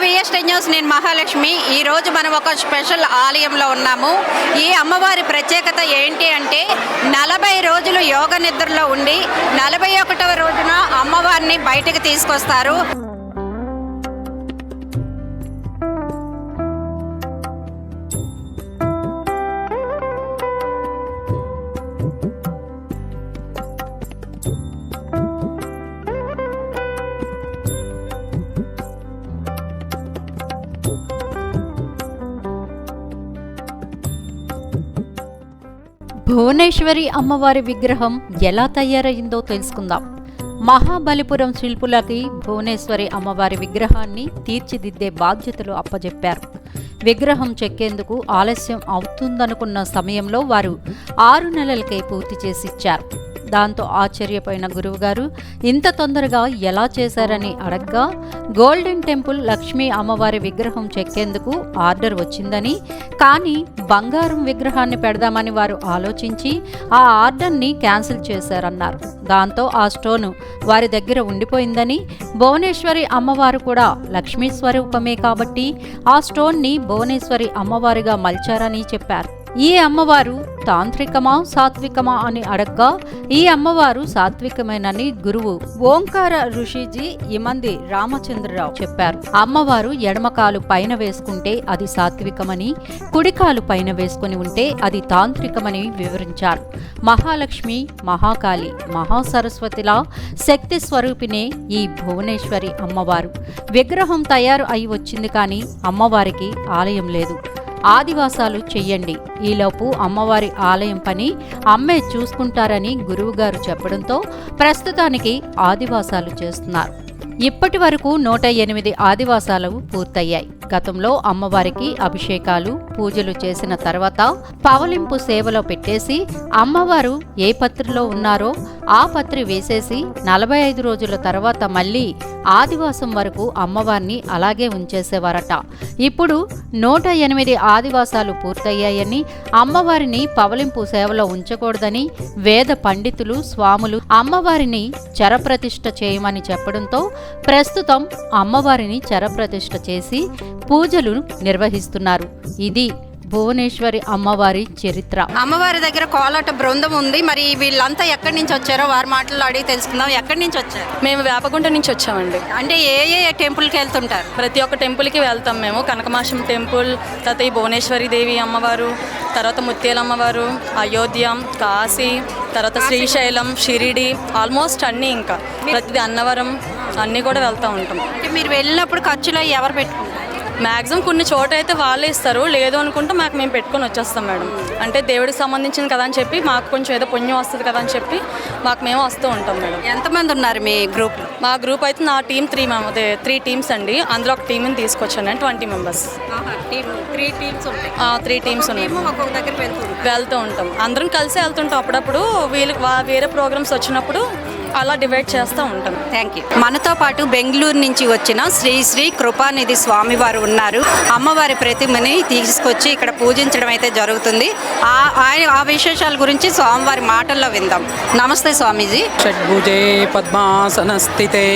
VST news, నేను మహాలక్ష్మి. ఈరోజు మనం ఒక స్పెషల్ ఆలయంలో ఉన్నాము. ఈ అమ్మవారి ప్రత్యేకత ఏంటి అంటే 40 రోజులు యోగ నిద్రలో ఉండి 41వ రోజున అమ్మవారిని బయటకు తీసుకొస్తారు. భువనేశ్వరి అమ్మవారి విగ్రహం ఎలా తయారయ్యిందో తెలుసుకుందాం. మహాబలిపురం శిల్పులకి భువనేశ్వరి అమ్మవారి విగ్రహాన్ని తీర్చిదిద్దే బాధ్యతలు అప్పజెప్పారు. విగ్రహం చెక్కేందుకు ఆలస్యం అవుతుందనుకున్న సమయంలో వారు 6 నెలలకే పూర్తి చేసి ఇచ్చారు. దాంతో ఆశ్చర్యపోయిన గురువుగారు ఇంత తొందరగా ఎలా చేశారని అడగ్గా, గోల్డెన్ టెంపుల్ లక్ష్మీ అమ్మవారి విగ్రహం చెక్కేందుకు ఆర్డర్ వచ్చిందని, కానీ బంగారం విగ్రహాన్ని పెడదామని వారు ఆలోచించి ఆ ఆర్డర్ని క్యాన్సిల్ చేశారన్నారు. దాంతో ఆ స్టోను వారి దగ్గర ఉండిపోయిందని, భువనేశ్వరి అమ్మవారు కూడా లక్ష్మీ స్వరూపమే కాబట్టి ఆ స్టోన్ని భువనేశ్వరి అమ్మవారిగా మలిచారని చెప్పారు. ఈ అమ్మవారు తాంత్రికమా సాత్వికమా అని అడగ్గా, ఈ అమ్మవారు సాత్వికమేనని గురువు ఓంకార ఋషిజీ ఇమంది రామచంద్రరావు చెప్పారు. అమ్మవారు ఎడమకాలు పైన వేసుకుంటే అది సాత్వికమని, కుడికాలు పైన వేసుకుని ఉంటే అది తాంత్రికమని వివరించారు. మహాలక్ష్మి, మహాకాళి, మహాసరస్వతిలా శక్తి స్వరూపినే ఈ భువనేశ్వరి అమ్మవారు. విగ్రహం తయారు అయి వచ్చింది, కానీ అమ్మవారికి ఆలయం లేదు. ఆదివాసాలు చెయ్యండి, ఈలోపు అమ్మవారి ఆలయం పని అమ్మే చూసుకుంటారని గురువుగారు చెప్పడంతో ప్రస్తుతానికి ఆదివాసాలు చేస్తున్నారు. ఇప్పటి వరకు 108 ఆదివాసాలు పూర్తయ్యాయి. గతంలో అమ్మవారికి అభిషేకాలు, పూజలు చేసిన తర్వాత పవలింపు సేవలో పెట్టేసి అమ్మవారు ఏ పత్రిలో ఉన్నారో ఆ పత్రి వేసేసి 45 రోజుల తర్వాత మళ్ళీ ఆదివాసం వరకు అమ్మవారిని అలాగే ఉంచేసేవారట. ఇప్పుడు 108 ఆదివాసాలు పూర్తయ్యాయని, అమ్మవారిని పవలింపు సేవలో ఉంచకూడదని వేద పండితులు, స్వాములు అమ్మవారిని చరప్రతిష్ఠ చేయమని చెప్పడంతో ప్రస్తుతం అమ్మవారిని చరప్రతిష్ఠ చేసి పూజలు నిర్వహిస్తున్నారు. ఇది భువనేశ్వరి అమ్మవారి చరిత్ర. అమ్మవారి దగ్గర కోలాట బృందం ఉంది. మరి వీళ్ళంతా ఎక్కడి నుంచి వచ్చారో వారి మాటల్లో అడిగి తెలుసుకుందాం. ఎక్కడి నుంచి వచ్చారు? మేము వేపగుంట నుంచి వచ్చామండి. అంటే ఏ టెంపుల్కి వెళ్తుంటారు? ప్రతి ఒక్క టెంపుల్కి వెళ్తాం మేము. కనకమాసం టెంపుల్, తర్వాత ఈ భువనేశ్వరి దేవి అమ్మవారు, తర్వాత ముత్యాల అమ్మవారు, అయోధ్య, కాశీ, తర్వాత శ్రీశైలం, షిరిడి, ఆల్మోస్ట్ అన్నీ, ఇంకా ప్రతిదీ అన్నవరం అన్నీ కూడా వెళ్తూ ఉంటాం. అంటే మీరు వెళ్ళినప్పుడు ఖర్చులో ఎవరు పెట్టుకుంటారు? మ్యాక్సిమం కొన్ని చోట అయితే వాళ్ళే ఇస్తారు, లేదు అనుకుంటే మేము పెట్టుకొని వచ్చేస్తాం మేడం. అంటే దేవుడికి సంబంధించింది కదా అని చెప్పి, మాకు కొంచెం ఏదో పుణ్యం వస్తుంది కదా అని చెప్పి మేము వస్తూ ఉంటాం మేడం. ఎంతమంది ఉన్నారు మీ గ్రూప్? మా గ్రూప్ అయితే నా టీం 3 టీమ్స్ అండి. అందులో ఒక టీంని తీసుకొచ్చాను నేను, 20 మెంబర్స్. 3 టీమ్స్ ఉంటాయి. 3 టీమ్స్ ఉన్నాయి. ఒక్కొక్క దగ్గర వెళ్తూ ఉంటాం, అందరం కలిసి వెళ్తుంటాం. అప్పుడప్పుడు వేరే ప్రోగ్రామ్స్ వచ్చినప్పుడు అలా డివైడ్ చేస్తూ ఉంటాం. Thank you. మనతో పాటు బెంగళూరు నుంచి వచ్చిన శ్రీ కృపానిధి స్వామివారు ఉన్నారు. అమ్మవారి ప్రతిమని తీసుకొచ్చి ఇక్కడ పూజించడం అయితే జరుగుతుంది. ఆ విశేషాల గురించి స్వామివారి మాటల్లో విందాం. నమస్తే స్వామీజీ. షడ్భుజే పద్మాసనస్థితే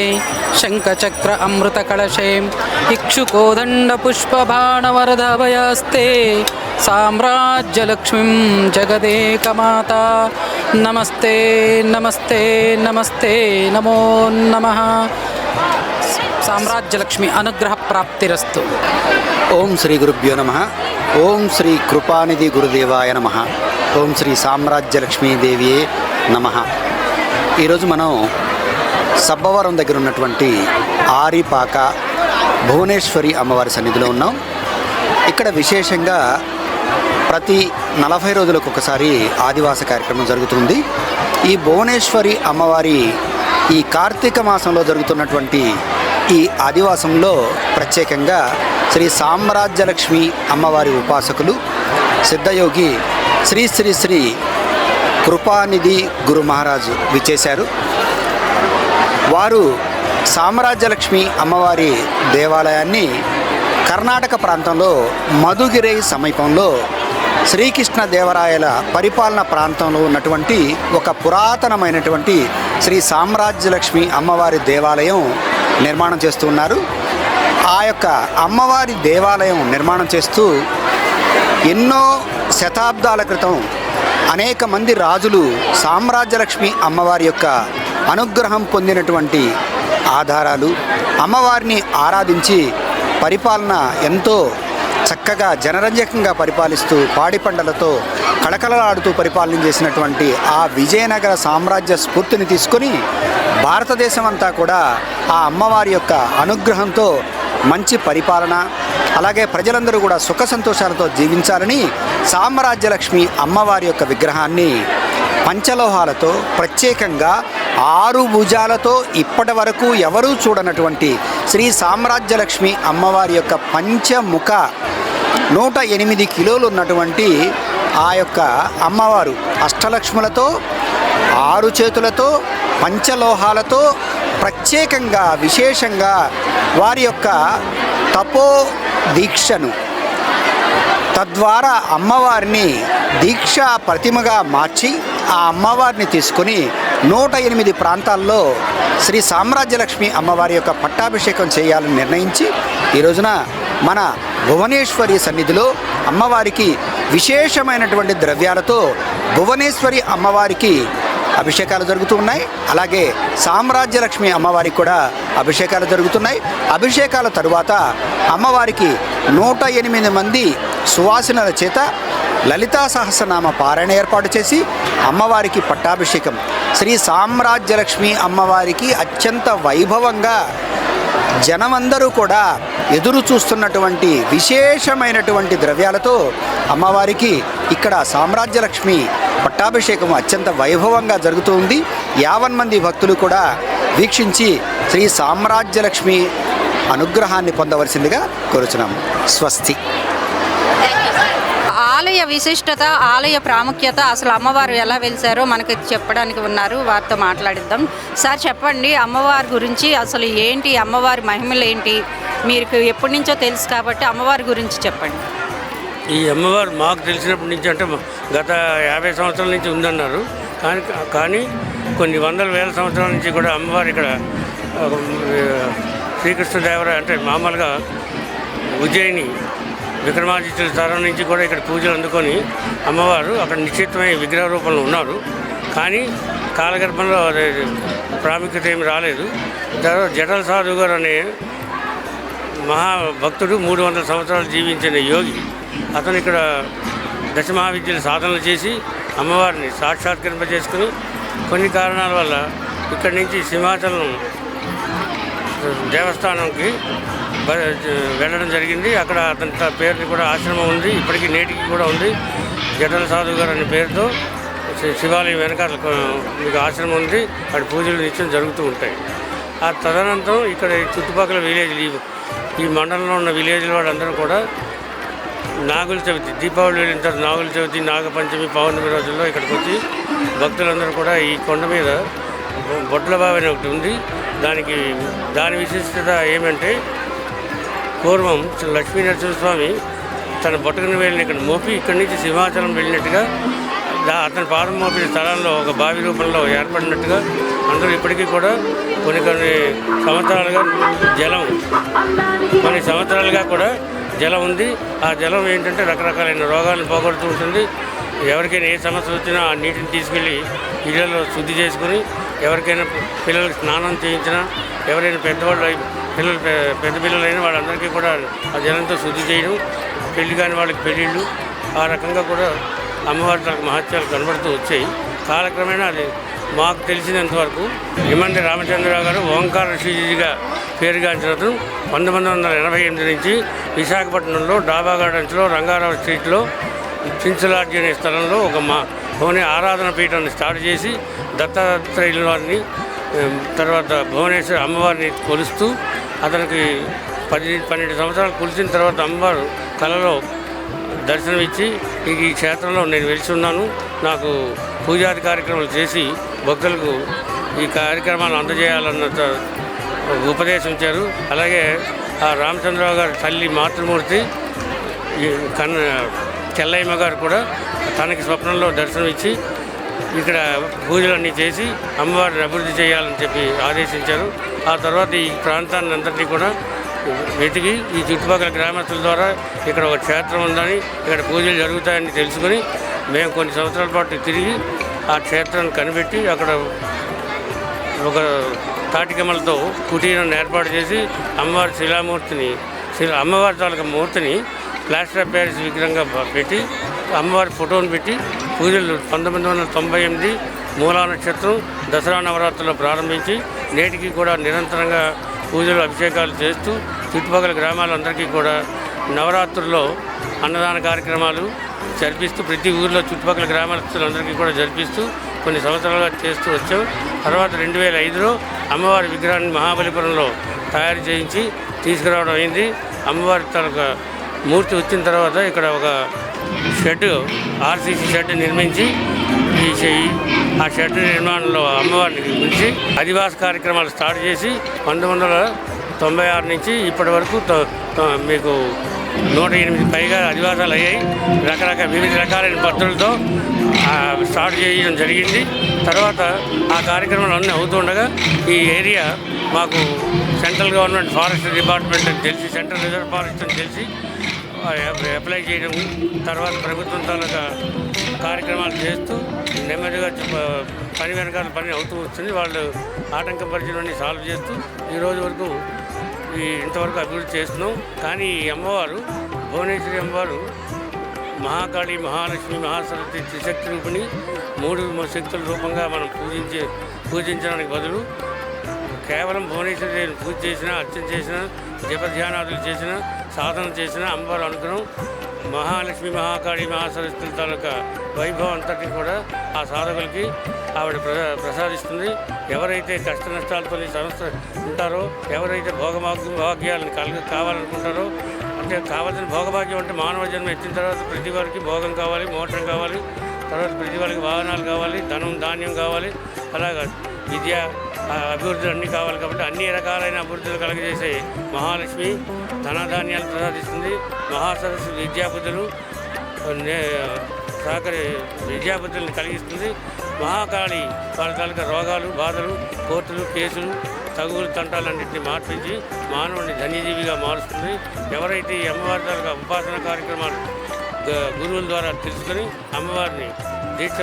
శంఖచక్ర అమృత కళశే ఇక్షుకోదండ పుష్పబాణవరదభయాస్తే సామ్రాజ్యలక్ష్మీం జగదేకమాత నమస్తే నమస్తే నమస్తే నమో నమః. సామ్రాజ్యలక్ష్మి అనుగ్రహ ప్రాప్తిరస్తు. ఓం శ్రీ గురుభ్యో నమః. ఓం శ్రీ కృపానిధి గురుదేవాయ నమః. ఓం శ్రీ సామ్రాజ్యలక్ష్మీదేవియే నమః. ఈరోజు మనం సబ్బవరం దగ్గర ఉన్నటువంటి ఆరిపాక భువనేశ్వరి అమ్మవారి సన్నిధిలో ఉన్నాం. ఇక్కడ విశేషంగా ప్రతి 40 రోజులకు ఒకసారి ఆదివాస కార్యక్రమం జరుగుతుంది. ఈ భువనేశ్వరి అమ్మవారి ఈ కార్తీక మాసంలో జరుగుతున్నటువంటి ఈ ఆదివాసంలో ప్రత్యేకంగా శ్రీ సామ్రాజ్యలక్ష్మి అమ్మవారి ఉపాసకులు సిద్ధయోగి శ్రీ శ్రీ శ్రీ కృపానిధి గురు మహారాజు విచ్చేశారు. వారు సామ్రాజ్యలక్ష్మి అమ్మవారి దేవాలయాన్ని కర్ణాటక ప్రాంతంలో మధుగిరై సమీపంలో శ్రీకృష్ణ దేవరాయల పరిపాలన ప్రాంతంలో ఉన్నటువంటి ఒక పురాతనమైనటువంటి శ్రీ సామ్రాజ్యలక్ష్మి అమ్మవారి దేవాలయం నిర్మాణం చేస్తున్నారు. ఆ యొక్క అమ్మవారి దేవాలయం నిర్మాణం చేస్తూ ఎన్నో శతాబ్దాల క్రితం అనేక మంది రాజులు సామ్రాజ్యలక్ష్మి అమ్మవారి యొక్క అనుగ్రహం పొందినటువంటి ఆధారాలు, అమ్మవారిని ఆరాధించి పరిపాలన ఎంతో చక్కగా జనరంజకంగా పరిపాలిస్తూ పాడి పంటలతో కళకళలాడుతూ పరిపాలన చేసినటువంటి ఆ విజయనగర సామ్రాజ్య స్ఫూర్తిని తీసుకొని భారతదేశం అంతా కూడా ఆ అమ్మవారి యొక్క అనుగ్రహంతో మంచి పరిపాలన, అలాగే ప్రజలందరూ కూడా సుఖ సంతోషాలతో జీవించాలని సామ్రాజ్యలక్ష్మి అమ్మవారి యొక్క విగ్రహాన్ని పంచలోహాలతో ప్రత్యేకంగా 6 భుజాలతో ఇప్పటి వరకు ఎవరూ చూడనటువంటి శ్రీ సామ్రాజ్యలక్ష్మి అమ్మవారి యొక్క పంచముఖ 108 కిలోలు ఉన్నటువంటి ఆ యొక్క అమ్మవారు అష్టలక్ష్ములతో 6 చేతులతో పంచలోహాలతో ప్రత్యేకంగా విశేషంగా వారి యొక్క తపో దీక్షను తద్వారా అమ్మవారిని దీక్షా ప్రతిమగా మార్చి ఆ అమ్మవారిని తీసుకొని 108 ప్రాంతాల్లో శ్రీ సామ్రాజ్యలక్ష్మి అమ్మవారి యొక్క పట్టాభిషేకం చేయాలని నిర్ణయించి ఈ రోజున మన భువనేశ్వరి సన్నిధిలో అమ్మవారికి విశేషమైనటువంటి ద్రవ్యాలతో భువనేశ్వరి అమ్మవారికి అభిషేకాలు జరుగుతూ ఉన్నాయి. అలాగే సామ్రాజ్యలక్ష్మి అమ్మవారికి కూడా అభిషేకాలు జరుగుతున్నాయి. అభిషేకాల తరువాత అమ్మవారికి 108 మంది సువాసినుల చేత లలితా సహస్రనామ పారాయణ ఏర్పాటు చేసి అమ్మవారికి పట్టాభిషేకం శ్రీ సామ్రాజ్యలక్ష్మి అమ్మవారికి అత్యంత వైభవంగా జనమందరూ కూడా ఎదురు చూస్తున్నటువంటి విశేషమైనటువంటి ద్రవ్యాలతో అమ్మవారికి ఇక్కడ సామ్రాజ్యలక్ష్మి పట్టాభిషేకం అత్యంత వైభవంగా జరుగుతూ ఉంది. 50 మంది భక్తులు కూడా వీక్షించి శ్రీ సామ్రాజ్యలక్ష్మి అనుగ్రహాన్ని పొందవలసిందిగా కోరుచున్నాము. స్వస్తి. ఆలయ విశిష్టత, ఆలయ ప్రాముఖ్యత, అసలు అమ్మవారు ఎలా వెలిసారో మనకి చెప్పడానికి ఉన్నారు, వారితో మాట్లాడిద్దాం. సార్ చెప్పండి, అమ్మవారి గురించి అసలు ఏంటి, అమ్మవారి మహిమలు ఏంటి, మీకు ఎప్పటి నుంచో తెలుసు కాబట్టి అమ్మవారి గురించి చెప్పండి. ఈ అమ్మవారు మాకు తెలిసినప్పటి నుంచి అంటే గత 50 సంవత్సరాల నుంచి ఉందన్నారు. కానీ కొన్ని వందల వేల సంవత్సరాల నుంచి కూడా అమ్మవారు ఇక్కడ శ్రీకృష్ణదేవరాయ అంటే మామూలుగా ఉజ్జయిని విక్రమాదిత్యుల తరం నుంచి కూడా ఇక్కడ పూజలు అందుకొని అమ్మవారు అక్కడ నిశ్చితమై విగ్రహ రూపంలో ఉన్నారు. కానీ కాలగర్భంలో ప్రాముఖ్యత ఏమి రాలేదు. తర్వాత జటల సాధు గారు అనే మహాభక్తుడు 300 సంవత్సరాలు జీవించిన యోగి, అతను ఇక్కడ దశమహావిద్యలు సాధనలు చేసి అమ్మవారిని సాక్షాత్కరింపజేసుకుని కొన్ని కారణాల వల్ల ఇక్కడి నుంచి సింహాచలం దేవస్థానంకి వెళ్ళడం జరిగింది. అక్కడ అతని పేరుని కూడా ఆశ్రమం ఉంది, ఇప్పటికీ నేటికి కూడా ఉంది. జటల సాధు గారు అనే పేరుతో శివాలయం వెనకాల మీకు ఆశ్రమం ఉంది. అక్కడ పూజలు నిత్యం జరుగుతూ ఉంటాయి. ఆ తదనంతరం ఇక్కడ చుట్టుపక్కల విలేజ్లు, ఈ మండలంలో ఉన్న విలేజ్ల వాళ్ళందరూ కూడా నాగుల చవితి, దీపావళి వెళ్ళిన తర్వాత నాగుల చవితి, నాగపంచమి, పౌర్ణమి రోజుల్లో ఇక్కడికి వచ్చి భక్తులందరూ కూడా ఈ కొండ మీద బొడ్ల బావి అని ఒకటి ఉంది. దాని విశిష్టత ఏమంటే పూర్వం లక్ష్మీనరసింహస్వామి తన బొట్టకని వేలిని ఇక్కడ మోపి ఇక్కడి నుంచి సింహాచలం వెళ్ళినట్టుగా అతని పాదం మోపిన స్థలంలో ఒక బావి రూపంలో ఏర్పడినట్టుగా అందరూ ఇప్పటికీ కూడా కొన్ని సంవత్సరాలుగా కూడా జలం ఉంది. ఆ జలం ఏంటంటే రకరకాలైన రోగాలను పోగొడుతూ ఉంటుంది. ఎవరికైనా ఏ సమస్య వచ్చినా ఆ నీటిని తీసుకెళ్ళి ఇళ్లలో శుద్ధి చేసుకుని ఎవరికైనా పిల్లలకు స్నానం చేయించినా, ఎవరైనా పెద్ద పిల్లలైనా వాళ్ళందరికీ కూడా ఆ జలంతో శుద్ధి చేయడం, పెళ్లి కాని వాళ్ళకి పెళ్ళిళ్ళు, ఆ రకంగా కూడా అమ్మవారి తనకు మహత్యాలు కనబడుతూ వచ్చాయి. కాలక్రమేణా అది మాకు తెలిసినంతవరకు ఇమ్మండి రామచంద్రరావు గారు ఓంకార శ్రీజీగా పేరుగాంచిన అతను 1988 నుంచి విశాఖపట్నంలో డాబా గార్డెన్స్లో రంగారావు స్ట్రీట్లో చించలాడ్జి అనే స్థలంలో ఒక భువనే ఆరాధన పీఠాన్ని స్టార్ట్ చేసి దత్తాత్రేయుల వారిని, తర్వాత భువనేశ్వరి అమ్మవారిని కొలుస్తూ అతనికి 12 సంవత్సరాలు కొలిసిన తర్వాత అమ్మవారు కళలో దర్శనమిచ్చి ఈ క్షేత్రంలో నేను వెలిసి ఉన్నాను, నాకు పూజాది కార్యక్రమాలు చేసి భక్తులకు ఈ కార్యక్రమాలు అందజేయాలన్న ఉపదేశించారు. అలాగే ఆ రామచంద్రరావు గారి తల్లి మాతృమూర్తి చెల్లయ్యమ్మ గారు కూడా తనకి స్వప్నంలో దర్శనమిచ్చి ఇక్కడ పూజలన్నీ చేసి అమ్మవారిని అభివృద్ధి చేయాలని చెప్పి ఆదేశించారు. ఆ తర్వాత ఈ ప్రాంతాన్ని అంతటినీ కూడా వెతికి ఈ చుట్టుపక్కల గ్రామస్తుల ద్వారా ఇక్కడ ఒక క్షేత్రం ఉందని, ఇక్కడ పూజలు జరుగుతాయని తెలుసుకొని మేము కొన్ని సంవత్సరాల పాటు తిరిగి ఆ క్షేత్రాన్ని కనిపెట్టి అక్కడ ఒక తాటికమ్మలతో కుటీరాన్ని ఏర్పాటు చేసి అమ్మవారి శిలామూర్తిని అమ్మవారి తాలూకా మూర్తిని ప్లాస్టర్ ఆఫ్ ప్యారిస్ విగ్రహంగా పెట్టి అమ్మవారి ఫోటోను పెట్టి పూజలు 1998 మూలా నక్షత్రం దసరా నవరాత్రుల్లో ప్రారంభించి నేటికి కూడా నిరంతరంగా పూజలు అభిషేకాలు చేస్తూ చుట్టుపక్కల గ్రామాలందరికీ కూడా నవరాత్రుల్లో అన్నదాన కార్యక్రమాలు జరిపిస్తూ ప్రతి ఊరిలో చుట్టుపక్కల గ్రామస్తులందరికీ కూడా జరిపిస్తూ కొన్ని సంవత్సరాలుగా చేస్తూ వచ్చాం. తర్వాత 2005లో అమ్మవారి విగ్రహాన్ని మహాబలిపురంలో తయారు చేయించి తీసుకురావడం అయింది. అమ్మవారి తాలూకా మూర్తి వచ్చిన తర్వాత ఇక్కడ ఒక షెడ్ ఆర్సీసీ షెడ్ నిర్మించి ఆ షెడ్ నిర్మాణంలో అమ్మవారిని ఉంచి అధివాస కార్యక్రమాలు స్టార్ట్ చేసి 1996 నుంచి ఇప్పటి వరకు మీకు 108 పైగా అధివాసాలు అయ్యాయి. వివిధ రకాలైన పద్ధతులతో స్టార్ట్ చేయడం జరిగింది. తర్వాత ఆ కార్యక్రమాలు అన్నీ అవుతుండగా ఈ ఏరియా మాకు సెంట్రల్ గవర్నమెంట్ ఫారెస్ట్ డిపార్ట్మెంట్ అని తెలిసి, సెంట్రల్ రిజర్వ్ ఫారెస్ట్ అని తెలిసి అప్లై చేయడం, తర్వాత ప్రభుత్వం తాలూకా కార్యక్రమాలు చేస్తూ నెమ్మదిగా పని వెనకాల పని అవుతూ వస్తుంది. వాళ్ళు ఆటంక పరిచయాన్ని సాల్వ్ చేస్తూ ఈరోజు వరకు ఇంతవరకు అభివృద్ధి చేస్తున్నాం. కానీ ఈ అమ్మవారు భువనేశ్వరి అమ్మవారు మహాకాళి, మహాలక్ష్మి, మహాసరస్వతి త్రిశక్తి రూపిణి 3 శక్తుల రూపంగా మనం పూజించడానికి బదులు కేవలం భువనేశ్వరి పూజ చేసినా, అర్చన చేసినా, జపధ్యానాదులు చేసినా, సాధన చేసినా అమ్మవారు అనుగ్రహం మహాలక్ష్మి, మహాకాళి, మహాసరస్వతి తాలూకా వైభవం అంతటి కూడా ఆ సాధకులకి ఆవిడ ప్రసాదిస్తుంది. ఎవరైతే కష్ట నష్టాలతో సమస్య ఉంటారో, ఎవరైతే భోగభాగ్యాలను కావాలనుకుంటారో, అంటే కావాల్సిన భోగభాగ్యం అంటే మానవ జన్మ ఎత్తిన తర్వాత ప్రతి వారికి భోగం కావాలి, మోక్షం కావాలి, తర్వాత ప్రతి వారికి వాహనాలు కావాలి, ధనం ధాన్యం కావాలి, అలాగా విద్య అభివృద్ధులు అన్నీ కావాలి. కాబట్టి అన్ని రకాలైన అభివృద్ధులు కలగజేసే మహాలక్ష్మి ధనధాన్యాలు ప్రసాదిస్తుంది. మహాసరస్సు విద్యాబుద్ధులు విద్యాబుద్ధులను కలిగిస్తుంది. మహాకాళి వాళ్ళ తాలూకా రోగాలు, బాధలు, కోర్టులు, కేసులు, తగులు, తంటాలన్నింటినీ మార్పించి మానవుడిని ధన్యజీవిగా మారుస్తుంది. ఎవరైతే ఈ అమ్మవారి తాలూకా ఉపాసన కార్యక్రమాలు గురువుల ద్వారా తెలుసుకొని అమ్మవారిని దీక్ష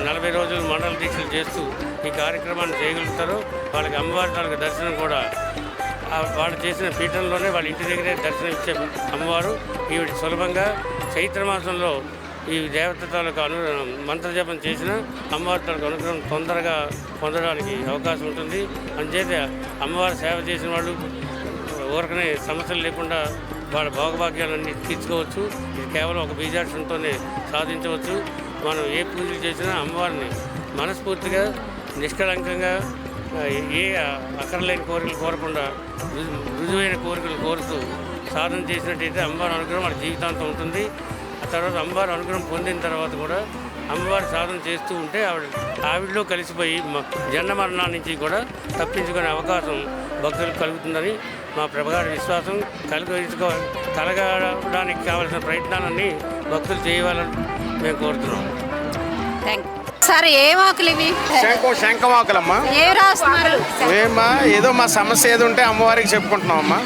40 రోజులు మండల దీక్షలు చేస్తూ ఈ కార్యక్రమాన్ని చేయగలుగుతారో వాళ్ళకి అమ్మవారి తాలూకా దర్శనం కూడా వాళ్ళు చేసిన పీఠంలోనే వాళ్ళ ఇంటి దగ్గరే దర్శనం ఇచ్చే అమ్మవారు ఈవిడ సులభంగా చైత్రమాసంలో ఈ దేవత తాలూకా మంత్రజపం చేసిన అమ్మవారి తాలూకా అనుగ్రహం తొందరగా పొందడానికి అవకాశం ఉంటుంది. అందుచేత అమ్మవారి సేవ చేసిన వాళ్ళు ఊరకనే సమస్యలు లేకుండా వాళ్ళ భోగభాగ్యాలన్నీ తీర్చుకోవచ్చు. ఇది కేవలం ఒక బీజాక్షరంతోనే సాధించవచ్చు. మనం ఏ పూజలు చేసినా అమ్మవారిని మనస్ఫూర్తిగా, నిష్కళంకంగా, ఏ అక్కర్లేని కోరికలు కోరకుండా రుజువైన కోరికలు కోరుతూ సాధన చేసినట్టయితే అమ్మవారి అనుగ్రహం మన జీవితాంతం ఉంటుంది. ఆ తర్వాత అమ్మవారి అనుగ్రహం పొందిన తర్వాత కూడా అమ్మవారి సాధన చేస్తూ ఉంటే ఆవిడలో కలిసిపోయి జన్మ మరణాల నుంచి కూడా తప్పించుకునే అవకాశం భక్తులకు కలుగుతుందని మా ప్రభగారి విశ్వాసం. కలగడానికి కావాల్సిన ప్రయత్నాలన్నీ భక్తులు చేయవాలని మేము కోరుతున్నాం. Thank you sir. ఏం ఆకులు ఇవి? శంఖమాకులమ్మా. ఏ రాస్తున్నారు? ఏమ్మా, ఏదో మా సమస్య ఏదో ఉంటే అమ్మవారికి చెప్పుకుంటున్నాం అమ్మా.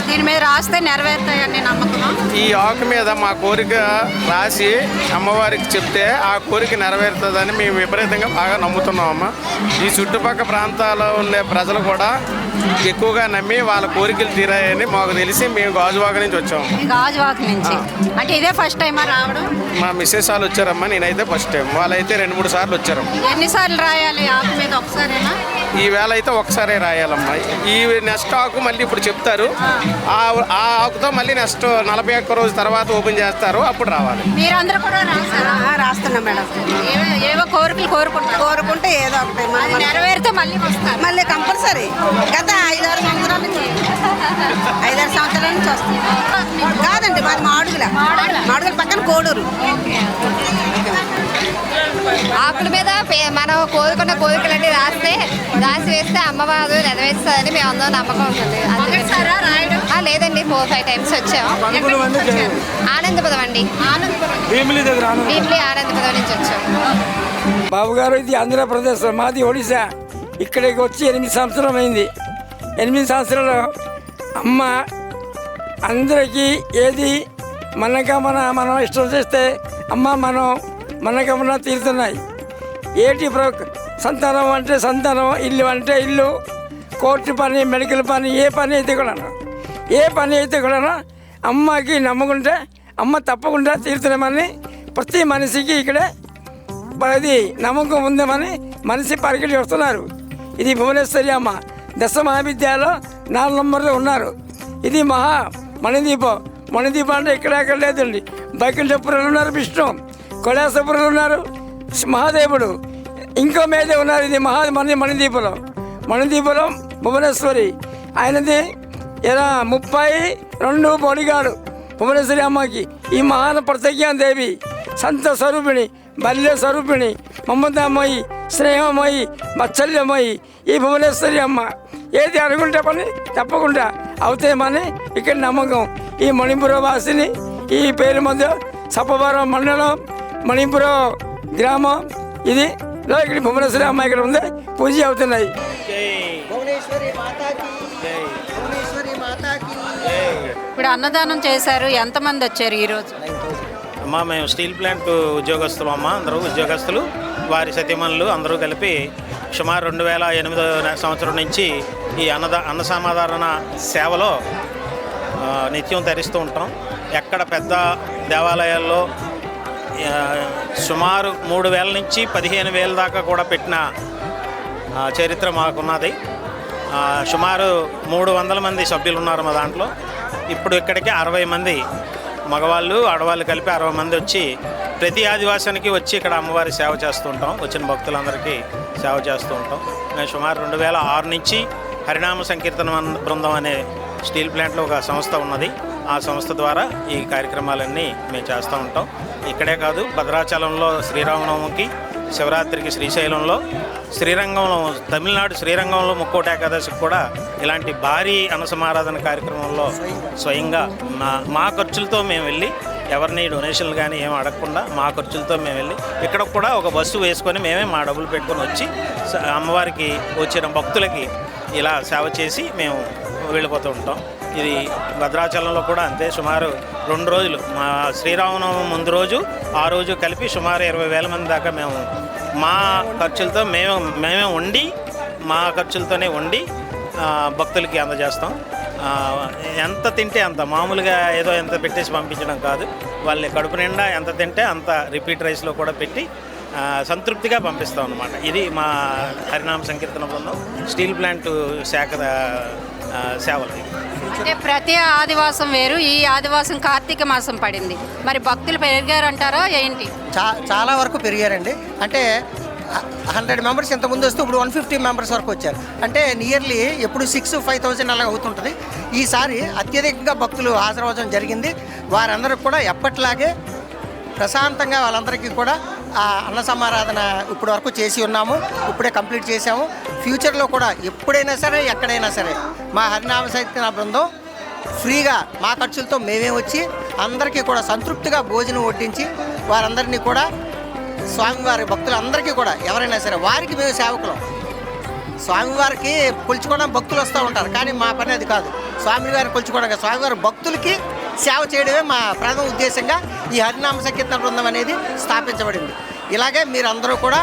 దీని మీద రాస్తే నెరవేరుతాయని నమ్మకమా? ఈ ఆకు మీద మా కోరిక రాసి అమ్మవారికి చెప్తే ఆ కోరిక నెరవేరుతుందని మేము విపరీతంగా బాగా నమ్ముతున్నామమ్మా. ఈ చుట్టుపక్కల ప్రాంతాల్లో ఉండే ప్రజలు కూడా ఎక్కువగా నమ్మి వాళ్ళ కోరికలు తీరాయని మాకు తెలిసి మేము గాజువాక నుంచి వచ్చాము. గాజువాక నుంచి అంటే ఇదే ఫస్ట్ టైమా రావడం? మా మిస్సెస్ వాళ్ళు వచ్చారమ్మా, నేనైతే ఫస్ట్ టైం. వాళ్ళైతే 2-3 సార్లు వచ్చారు. ఎన్నిసార్లు రాయాలి ఆకు మీద? ఒకసారేనా? ఈ వేళ అయితే ఒకసారే రాయాలమ్మా. ఈ నెక్స్ట్ ఆకు మళ్ళీ ఇప్పుడు చెప్తారు. ఆ ఆకుతో మళ్ళీ నెక్స్ట్ 41 రోజు తర్వాత ఓపెన్ చేస్తారు, అప్పుడు రావాలి. మీరందరూ కూడా రాస్తారా? రాస్తున్నాం మేడం. ఏవో కోరికలు కోరుకుంటే ఏదో ఒకటి నెరవేరితే మళ్ళీ వస్తారు. మళ్ళీ కంపల్సరీ. గత 5-6 సంవత్సరాల నుంచి 5-6 సంవత్సరాల నుంచి వస్తుంది. కాదండి, మాది మాడుగుల పక్కన కోడూరు. ఆకుల మీద మనం కోరుకున్న కోరికలన్నీ రాసి వేస్తే అమ్మవారు నెరవేరుస్తుందని మేము అందరూ నమ్మకం ఉంటుంది. లేదండి, 4-5 టైమ్స్ వచ్చాము. ఆనందపురం అండి. భీమిలి ఆనందపురం నుంచి వచ్చాము. బాబు గారు, ఇది ఆంధ్రప్రదేశ్, మాది ఒడిశా. ఇక్కడికి వచ్చి 8 సంవత్సరం అయింది. 8 సంవత్సరాలు అమ్మ అందరికీ ఏది మనం ఇష్టం చేస్తే అమ్మ మనగమన తీరుతున్నాయి. ఏటి సంతానం అంటే సంతానం, ఇల్లు అంటే ఇల్లు, కోర్టు పని, మెడికల్ పని, ఏ పని అయితే కూడా అమ్మకి నమ్ముకుంటే అమ్మ తప్పకుండా తీరుతున్నామని ప్రతి మనిషికి ఇక్కడే అది నమ్మకం ఉందామని మనిషి పరిగెట్టి వస్తున్నారు. ఇది భువనేశ్వరి అమ్మ దశ మహావిద్యాలయంలో 4 నంబర్లో ఉన్నారు. ఇది మణిదీపం అంటే ఇక్కడ లేదండి. బైకుంఠపురంలో ఉన్నారు విష్ణు, కైలాసపురంలో ఉన్నారు మహాదేవుడు, ఇంకో మీదే ఉన్నారు. ఇది మణిదీపంలో భువనేశ్వరి. ఆయనది 32 బొడిగాడు భువనేశ్వరి అమ్మకి. ఈ మహాన ప్రత్యేక దేవి, సంత స్వరూపిణి, బల్య స్వరూపిణి, మమతామయ్యి, స్నేహమయ్యి, మత్సల్యమయ్యి ఈ భువనేశ్వరి అమ్మ. ఏది అనుకుంటే పని తప్పకుండా అవుతాయమని ఇక్కడ నమ్మకం. ఈ మణిపుర వాసిని ఈ పేరు మధ్య సపవరం మండలం, మణిపుర గ్రామం ఇది. ఇక్కడ భువనేశ్వరి అమ్మ ఇక్కడ ఉంది, పూజ అవుతున్నాయి. ఇప్పుడు అన్నదానం చేశారు, ఎంతమంది వచ్చారు ఈరోజు? అమ్మ మేము స్టీల్ ప్లాంట్ ఉద్యోగస్తులు అమ్మ, అందరూ ఉద్యోగస్తులు, వారి సతీమణులు అందరూ కలిపి సుమారు 2008 సంవత్సరం నుంచి ఈ అన్న సమాధాన సేవలో నిత్యం ధరిస్తూ ఉంటాం. ఎక్కడ పెద్ద దేవాలయాల్లో సుమారు 3,000 నుంచి 15,000 దాకా కూడా పెట్టిన చరిత్ర మాకున్నది. సుమారు 300 మంది సభ్యులు ఉన్నారు మా దాంట్లో. ఇప్పుడు ఇక్కడికి 60 మంది మగవాళ్ళు ఆడవాళ్ళు కలిపి 60 మంది వచ్చి ప్రతి ఆదివాసానికి వచ్చి ఇక్కడ అమ్మవారి సేవ చేస్తూ ఉంటాం. వచ్చిన భక్తులందరికీ సేవ చేస్తూ ఉంటాం. మేము సుమారు 2006 నుంచి హరినామ సంకీర్తన బృందం అనే స్టీల్ ప్లాంట్లో ఒక సంస్థ ఉన్నది. ఆ సంస్థ ద్వారా ఈ కార్యక్రమాలన్నీ మేము చేస్తూ ఉంటాం. ఇక్కడే కాదు, భద్రాచలంలో శ్రీరామనవమికి, శివరాత్రికి శ్రీశైలంలో, శ్రీరంగంలో తమిళనాడు శ్రీరంగంలో ముక్కోటి ఏకాదశికి కూడా ఇలాంటి భారీ అన్నసమారాధన కార్యక్రమంలో స్వయంగా మా ఖర్చులతో మేము వెళ్ళి, ఎవరిని డొనేషన్లు కానీ ఏం అడగకుండా మా ఖర్చులతో మేము వెళ్ళి ఇక్కడ కూడా ఒక బస్సు వేసుకొని మేమే మా డబ్బులు పెట్టుకొని వచ్చి అమ్మవారికి వచ్చిన భక్తులకి ఇలా సేవ చేసి మేము వెళ్ళిపోతూ ఉంటాం. ఇది భద్రాచలంలో కూడా అంతే. సుమారు 2 రోజులు మా శ్రీరామనవమి ముందు రోజు, ఆ రోజు కలిపి సుమారు 20,000 మంది దాకా మేము మా ఖర్చులతో మేమే వండి, మా ఖర్చులతోనే వండి భక్తులకి అందజేస్తాం. ఎంత తింటే అంత, మామూలుగా ఏదో ఎంత పెట్టేసి పంపించడం కాదు. వాళ్ళ కడుపు నిండా ఎంత తింటే అంత రిపీట్ రైస్లో కూడా పెట్టి సంతృప్తిగా పంపిస్తాం అన్నమాట. ఇది మా హరినామ సంకీర్తన బృందం స్టీల్ ప్లాంట్ శాఖ సేవలు. అంటే ప్రతి ఆదివాసం వేరు, ఈ ఆదివాసం కార్తీక మాసం పడింది, మరి భక్తులు పెరిగారంటారా ఏంటి? చాలా వరకు పెరిగారండి. అంటే 100 మెంబర్స్ ఇంతకుముందు వస్తే ఇప్పుడు 150 మెంబర్స్ వరకు వచ్చారు. అంటే నియర్లీ ఎప్పుడు 6,000-5,000 అలా అవుతుంటుంది. ఈసారి అత్యధికంగా భక్తులు హాజరవడం జరిగింది. వారందరికీ కూడా ఎప్పట్లాగే ప్రశాంతంగా వాళ్ళందరికీ కూడా అన్న సమారాధన ఇప్పుడు వరకు చేసి ఉన్నాము. ఇప్పుడే కంప్లీట్ చేసాము. ఫ్యూచర్లో కూడా ఎప్పుడైనా సరే, ఎక్కడైనా సరే మా హరినామ సంకీర్తన బృందం ఫ్రీగా మా ఖర్చులతో మేమే వచ్చి అందరికీ కూడా సంతృప్తిగా భోజనం వడ్డించి వారందరినీ కూడా స్వామివారి భక్తులందరికీ కూడా ఎవరైనా సరే వారికి మేము సేవకులం. స్వామివారికి కొలుచుకోవడం భక్తులు వస్తూ ఉంటారు, కానీ మా పని అది కాదు. స్వామివారిని కొలుచుకోవడం, స్వామివారి భక్తులకి సేవ చేయడమే మా ప్రధాన ఉద్దేశంగా ఈ హరినామ సంకీర్తన బృందం అనేది స్థాపించబడింది. ఇలాగే మీరందరూ కూడా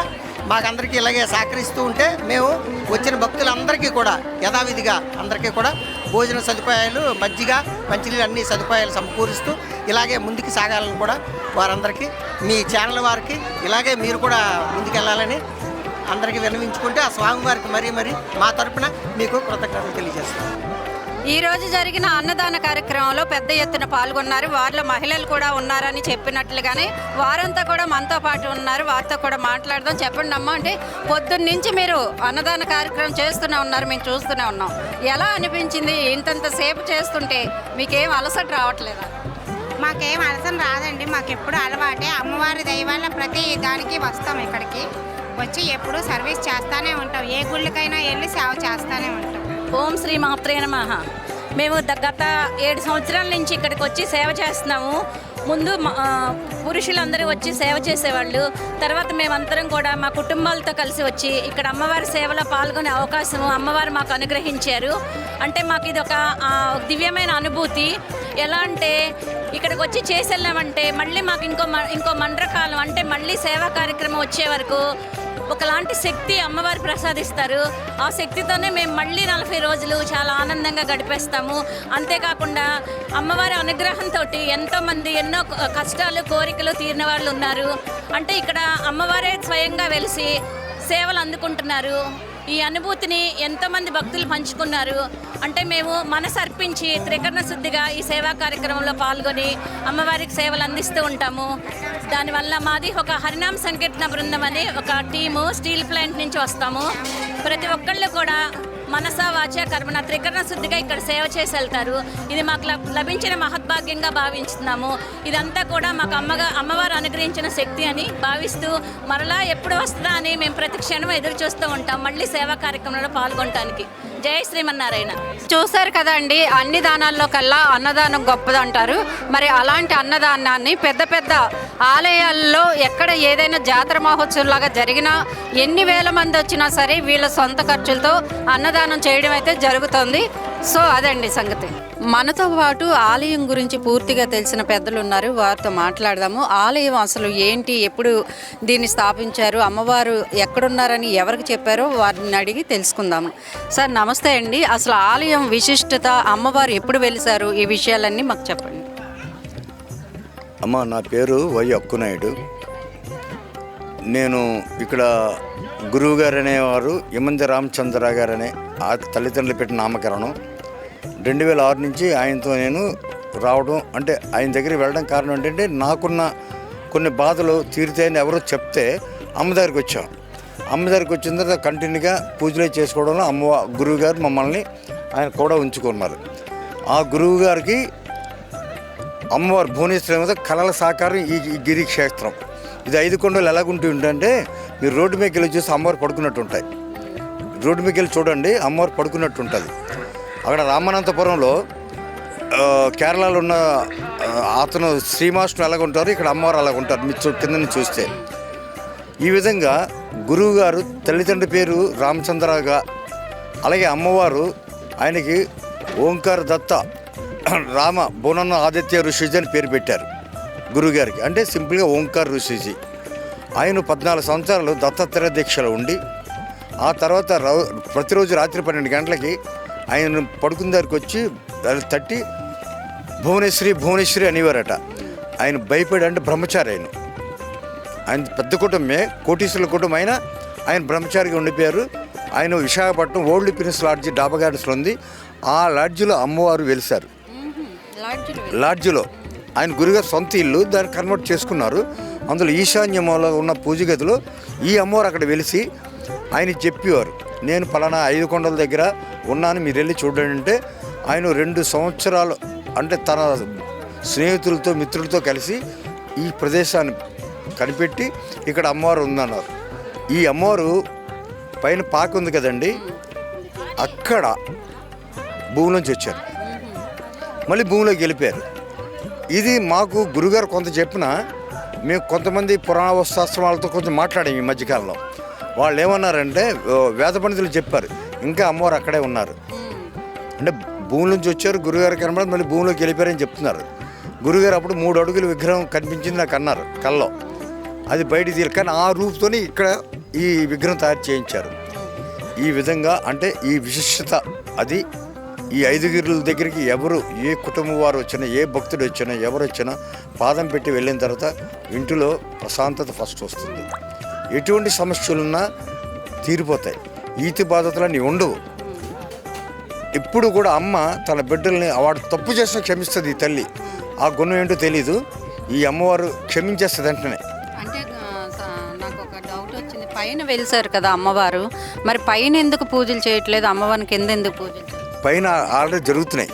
మాకందరికీ ఇలాగే సహకరిస్తూ ఉంటే మేము వచ్చిన భక్తులందరికీ కూడా యథావిధిగా అందరికీ కూడా భోజన సదుపాయాలు, మజ్జిగ, మంచినీళ్ళు అన్ని సదుపాయాలు సమకూరుస్తూ ఇలాగే ముందుకు సాగాలని కూడా వారందరికీ, మీ ఛానల్ వారికి ఇలాగే మీరు కూడా ముందుకెళ్ళాలని అందరికీ విన్నవించుకుంటే ఆ స్వామివారికి మరీ మా తరపున మీకు కృతజ్ఞతలు తెలియజేస్తాం. ఈ రోజు జరిగిన అన్నదాన కార్యక్రమంలో పెద్ద ఎత్తున పాల్గొన్నారు. వారిలో మహిళలు కూడా ఉన్నారని చెప్పినట్లుగానే వారంతా కూడా మనతో పాటు ఉన్నారు. వారితో కూడా మాట్లాడదాం. చెప్పండి అమ్మ, అంటే పొద్దున్న నుంచి మీరు అన్నదాన కార్యక్రమం చేస్తూనే ఉన్నారు, మేము చూస్తూనే ఉన్నాం. ఎలా అనిపించింది? ఇంతంత సేపు చేస్తుంటే మీకేం అలసట రావట్లేదా? మాకేం అలసట రాదండి, మాకు ఎప్పుడు అలవాటే. అమ్మవారి దయవల్ల ప్రతి దానికి వస్తాం, ఇక్కడికి వచ్చి ఎప్పుడు సర్వీస్ చేస్తూనే ఉంటాం. ఏ గుళ్ళకైనా వెళ్ళి సేవ చేస్తూనే ఉంటాం. ఓం శ్రీ మాత్రే నమః. మేము గత 7 సంవత్సరాల నుంచి ఇక్కడికి వచ్చి సేవ చేస్తున్నాము. ముందు పురుషులందరూ వచ్చి సేవ చేసేవాళ్ళు. తర్వాత మేమందరం కూడా మా కుటుంబాలతో కలిసి వచ్చి ఇక్కడ అమ్మవారి సేవలో పాల్గొనే అవకాశము అమ్మవారు మాకు అనుగ్రహించారు. అంటే మాకు ఇది ఒక దివ్యమైన అనుభూతి. ఎలా అంటే ఇక్కడికి వచ్చి చేసి వెళ్ళామంటే మళ్ళీ మాకు ఇంకో మండరకాలం అంటే మళ్ళీ సేవా కార్యక్రమం వచ్చే వరకు ఒకలాంటి శక్తి అమ్మవారు ప్రసాదిస్తారు. ఆ శక్తితోనే మేము మళ్ళీ 40 రోజులు చాలా ఆనందంగా గడిపేస్తాము. అంతేకాకుండా అమ్మవారి అనుగ్రహంతో ఎంతోమంది ఎన్నో కష్టాలు కోరికలు తీరిన వాళ్ళు ఉన్నారు. అంటే ఇక్కడ అమ్మవారే స్వయంగా వెలిసి సేవలు అందుకుంటున్నారు. ఈ అనుభూతిని ఎంతోమంది భక్తులు పంచుకున్నారు. అంటే మేము మనసు అర్పించి త్రికరణ శుద్ధిగా ఈ సేవా కార్యక్రమంలో పాల్గొని అమ్మవారికి సేవలు అందిస్తూ ఉంటాము. దానివల్ల మాది ఒక హరినామ సంకీర్తన బృందం అని ఒక టీము స్టీల్ ప్లాంట్ నుంచి వస్తాము. ప్రతి ఒక్కళ్ళు కూడా మనస వాచ కర్మణ త్రికరణ శుద్ధిగా ఇక్కడ సేవ చేసి వెళ్తారు. ఇది మాకు లభించిన మహద్భాగ్యంగా భావించుతున్నాము. ఇదంతా కూడా మాకు అమ్మవారు అనుగ్రహించిన శక్తి అని భావిస్తూ మరలా ఎప్పుడు వస్తుందా అని మేము ప్రతి క్షణం ఎదురు చూస్తూ ఉంటాం మళ్ళీ సేవా కార్యక్రమంలో పాల్గొనడానికి. జై శ్రీమన్నారాయణ. చూశారు కదండి, అన్ని దానాల్లో కల్లా అన్నదానం గొప్పదంటారు. మరి అలాంటి అన్నదానాన్ని పెద్ద పెద్ద ఆలయాల్లో ఎక్కడ ఏదైనా జాతర మహోత్సవంలాగా జరిగినా ఎన్ని వేల మంది వచ్చినా సరే వీళ్ళ సొంత ఖర్చులతో అన్నదానం చేయడం అయితే జరుగుతుంది. సో అదండి సంగతి. మనతో పాటు ఆలయం గురించి పూర్తిగా తెలిసిన పెద్దలు ఉన్నారు, వారితో మాట్లాడదాము. ఆలయం అసలు ఏంటి, ఎప్పుడు దీన్ని స్థాపించారు, అమ్మవారు ఎక్కడున్నారని ఎవరికి చెప్పారో వారిని అడిగి తెలుసుకుందాము. సార్ నమస్తే అండి. అసలు ఆలయం విశిష్టత, అమ్మవారు ఎప్పుడు వెలిసారు, ఈ విషయాలన్నీ మాకు చెప్పండి. అమ్మ, నా పేరు వై అక్కునాయుడు. నేను ఇక్కడ గురువు గారు అనేవారు యమంది రామచంద్ర గారు అనే తల్లిదండ్రులు పెట్టిన నామకరణం. 2006 నుంచి ఆయనతో నేను రావడం, అంటే ఆయన దగ్గరికి వెళ్ళడం కారణం ఏంటంటే నాకున్న కొన్ని బాధలు తీరుతాయని ఎవరో చెప్తే అమ్మ దగ్గరికి వచ్చాం. అమ్మ దగ్గరికి వచ్చిన తర్వాత కంటిన్యూగా పూజలు చేసుకోవడంలో గురువు గారు మమ్మల్ని ఆయన కూడా ఉంచుకున్నారు. ఆ గురువు గారికి అమ్మవారు భువనేశ్వరి మీద కళల సాకారం ఈ గిరి క్షేత్రం. ఇది 5 కొండలు ఎలాగుంటూ ఉంటుందంటే మీరు రోడ్డు మీదకి వెళ్ళి చూసి అమ్మవారు పడుకున్నట్టు ఉంటాయి. రోడ్డు మీదకి వెళ్ళి చూడండి, అమ్మవారు పడుకున్నట్టు ఉంటుంది. అక్కడ రామనంతపురంలో కేరళలో ఉన్న అతను శ్రీమాష్ణుడు ఎలాగ ఉంటారు, ఇక్కడ అమ్మవారు అలాగ ఉంటారు మీరు కింద నుంచి చూస్తే. ఈ విధంగా గురువు గారు తల్లిదండ్రి పేరు రామచంద్రగా, అలాగే అమ్మవారు ఆయనకి ఓంకార దత్త రామ బోనన్న ఆదిత్య ఋషిజీ అని పేరు పెట్టారు గురువుగారికి. అంటే సింపుల్గా ఓంకార్ ఋషిజీ. ఆయన 14 సంవత్సరాలు దత్తాత్రేయ దీక్షలో ఉండి ఆ తర్వాత ప్రతిరోజు రాత్రి 12 గంటలకి ఆయన పడుకున్న దగ్గరికి వచ్చి తట్టి భువనేశ్వరి అనేవారట. ఆయన భయపడి, అంటే బ్రహ్మచారి. ఆయన పెద్ద కుటుంబమే, కోటీశ్వరుల కుటుంబం. ఆయన బ్రహ్మచారిగా ఉండిపోయారు. ఆయన విశాఖపట్నం ఓల్డ్ ప్రిన్స్ లాడ్జి డాబా గార్డెన్స్లో ఉంది. ఆ లాడ్జిలో అమ్మవారు వెలిశారు. లాడ్జిలో ఆయన గురుగారు సొంత ఇల్లు, దాన్ని కన్వర్ట్ చేసుకున్నారు. అందులో ఈశాన్యంలో ఉన్న పూజ గదిలో ఈ అమ్మవారు అక్కడ వెలిసి ఆయన చెప్పేవారు, నేను పలానా 5 కొండల దగ్గర ఉన్నాను, మీరు వెళ్ళి చూడండి. అంటే ఆయన 2 సంవత్సరాలు అంటే తన స్నేహితులతో మిత్రులతో కలిసి ఈ ప్రదేశాన్ని కనిపెట్టి ఇక్కడ అమ్మవారు ఉందన్నారు. ఈ అమ్మవారు పైన పాక ఉంది కదండి, అక్కడ భూమిలోంచి వచ్చారు, మళ్ళీ భూమిలోకి వెళ్ళిపోయారు. ఇది మాకు గురుగారు కొంత చెప్పినా మేము కొంతమంది పురాణవస్తాశ్రమాలతో కొంచెం మాట్లాడాము ఈ మధ్యకాలంలో. వాళ్ళు ఏమన్నారంటే వేద పండితులు చెప్పారు ఇంకా అమ్మవారు అక్కడే ఉన్నారు. అంటే భూమి నుంచి వచ్చారు, గురుగారు కనబడి మళ్ళీ భూమిలోకి వెళ్ళిపోయారని చెప్తున్నారు. గురుగారు అప్పుడు 3 అడుగుల విగ్రహం కనిపించింది నాకు అన్నారు కల్లో. అది బయట తీరు, కానీ ఆ రూపుతోనే ఇక్కడ ఈ విగ్రహం తయారు చేయించారు. ఈ విధంగా అంటే ఈ విశిష్టత అది. ఈ 5 గిరుల దగ్గరికి ఎవరు, ఏ కుటుంబం వారు వచ్చినా, ఏ భక్తుడు వచ్చినా, ఎవరు వచ్చినా పాదం పెట్టి వెళ్ళిన తర్వాత ఇంటిలో ప్రశాంతత ఫస్ట్ వస్తుంది. ఎటువంటి సమస్యలున్నా తీరిపోతాయి, ఈతి బాధతలన్నీ ఉండవు. ఇప్పుడు కూడా అమ్మ తన బిడ్డల్ని వాడు తప్పు చేసినా క్షమిస్తుంది ఈ తల్లి. ఆ గుణం ఏంటో తెలీదు, ఈ అమ్మవారు క్షమించేస్తుంది వెంటనే. అంటే నాకు ఒక డౌట్ వచ్చింది, పైన వెలిసారు కదా అమ్మవారు, మరి పైన ఎందుకు పూజలు చేయట్లేదు, అమ్మవారిని కింద ఎందుకు పూజలు? పైన ఆల్రెడీ జరుగుతున్నాయి.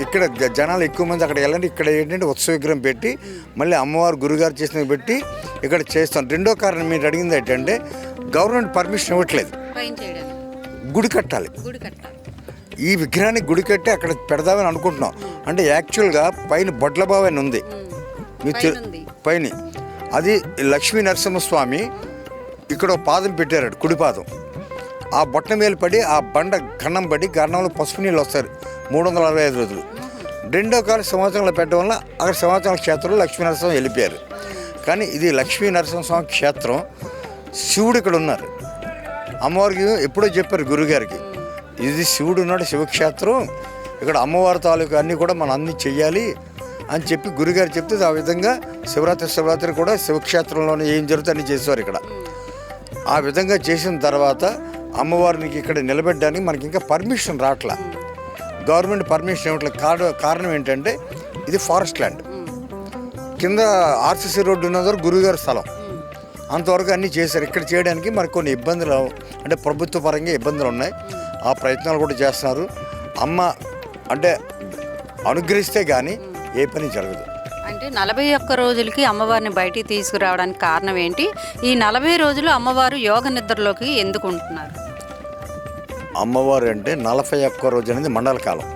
ఇక్కడ జనాలు ఎక్కువ మంది అక్కడ వెళ్ళండి. ఇక్కడ ఏంటంటే ఉత్సవ విగ్రహం పెట్టి మళ్ళీ అమ్మవారు గురుగారు చేసినవి పెట్టి ఇక్కడ చేస్తాం. రెండో కారణం మీరు అడిగింది ఏంటంటే గవర్నమెంట్ పర్మిషన్ ఇవ్వట్లేదు, గుడి కట్టాలి. ఈ విగ్రహాన్ని గుడి కట్టి అక్కడ పెడదామని అనుకుంటున్నాం. అంటే యాక్చువల్గా పైన బొడ్లబావి అని ఉంది పైన, అది లక్ష్మీ నరసింహస్వామి ఇక్కడ పాదం పెట్టారు, కుడి పాదం. ఆ బొట్ట మేలు పడి ఆ బండ గన్నం పడి గన్నంలో పసుపు నీళ్ళు వస్తారు 365 రోజులు. రెండో కాల సంవత్సరంలో పెట్టడం వల్ల అక్కడ సంవత్సరాల క్షేత్రంలో లక్ష్మీ నరసింహ వెళ్ళిపోయారు. కానీ ఇది లక్ష్మీ నరసింహస్వామి క్షేత్రం, శివుడు ఇక్కడ ఉన్నారు. అమ్మవారికి ఎప్పుడో చెప్పారు గురుగారికి, ఇది శివుడు ఉన్నాడు, శివక్షేత్రం, ఇక్కడ అమ్మవారి తాలూకు అన్నీ కూడా మనం అన్నీ చెయ్యాలి అని చెప్పి గురుగారు చెప్తే ఆ విధంగా శివరాత్రి కూడా శివక్షేత్రంలోనే ఏం జరుగుతుంది అన్నీ చేసేవారు ఇక్కడ. ఆ విధంగా చేసిన తర్వాత అమ్మవారికి ఇక్కడ నిలబెట్టడానికి మనకి ఇంకా పర్మిషన్ రావట్లా, గవర్నమెంట్ పర్మిషన్ ఇవ్వట్లేదు. కారణం ఏంటంటే ఇది ఫారెస్ట్ ల్యాండ్, కింద ఆర్సీసీ రోడ్డు ఉన్నంత వరకు గురుగారి స్థలం, అంతవరకు అన్నీ చేశారు. ఇక్కడ చేయడానికి మనకు కొన్ని ఇబ్బందులు, అంటే ప్రభుత్వ పరంగా ఇబ్బందులు ఉన్నాయి. ఆ ప్రయత్నాలు కూడా చేస్తున్నారు. అమ్మ అంటే అనుగ్రహిస్తే కానీ ఏ పని జరగదు. అంటే 41 రోజులకి అమ్మవారిని బయటికి తీసుకురావడానికి కారణం ఏంటి? ఈ 40 రోజులు అమ్మవారు యోగ నిద్రలోకి ఎందుకు ఉంటున్నారు? అమ్మవారు అంటే 41 రోజు అనేది మండల కాలం.